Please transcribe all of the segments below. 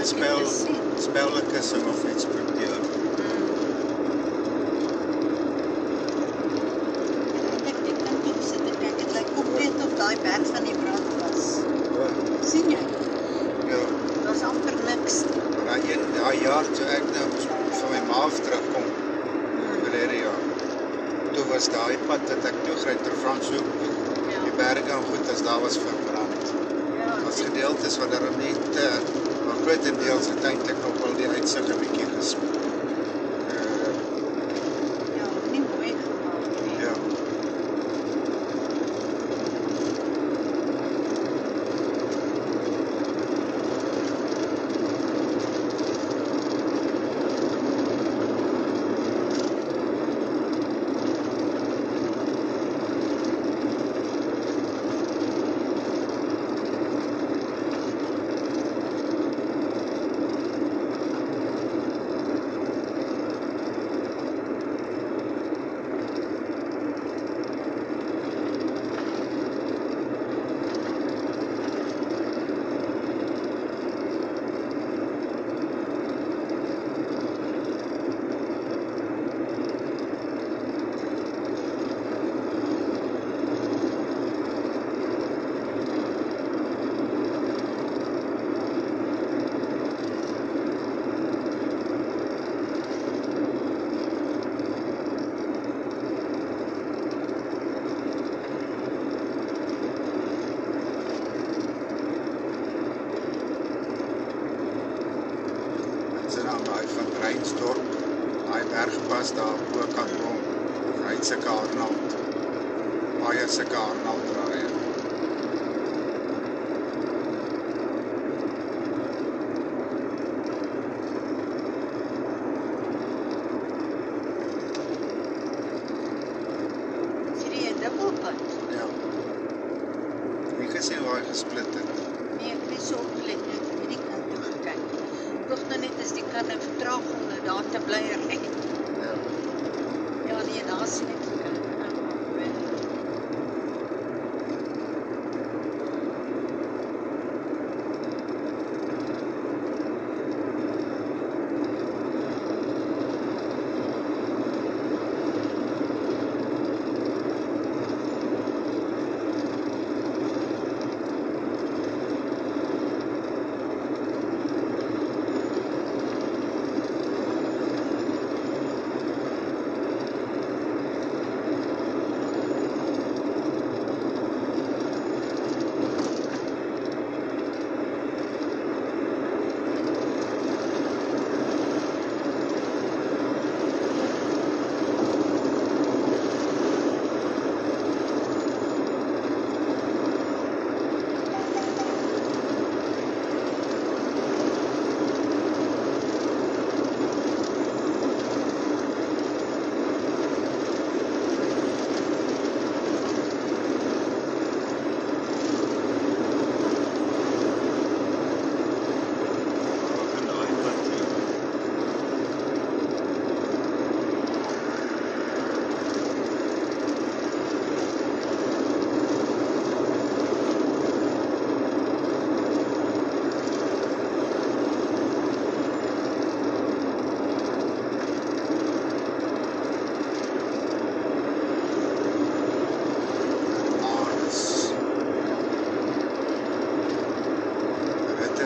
spelkussing of iets probeer. Ek kan toe sit en kyk, het lyk ook net of daai berg van die brand was. Sien jy? Ja, Daar's amper niks. daai jaar toe ek nou van my ma af terugkom, Valeria, toe was daai pad dat ek toe gery ter Franshoek, die berge en goed as daar was verbrand. As gedeeltes wat daar net, maar grotendeels uiteindelik nog wel die uitsig 'n bietjie gespoel. Ja, nie mooi gemaak nie. Ja. Van Reinsdorp, daai bergpas daar op bokant hom, hy het sulke Arnold, baie sulke Arnold draaie. Sien jy 'n dubbelpad? Ja. Jy gesien waar hy gesplit het? Nee, ek het so opgelet, net van hierdie kant toe gekyk. Tog nou net as die kan nou vertraag om nou daar te bly ry. Ja. Ja, nee, daar sien ek die kan.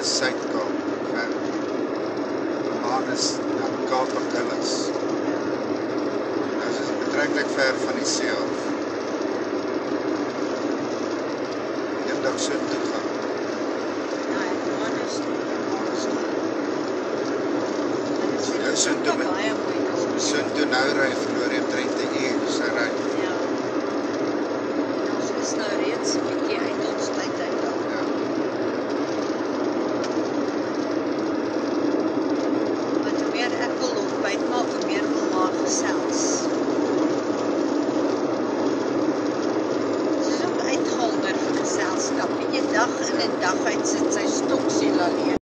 Suid-Kaap, ver. Manus na Kaap-Agulhas. Dit is betrekkelijk ver van die see af. Eendag so toe gaan. Nee, Manus toe. So toe nou ry verloor jy omtrent 'n uur.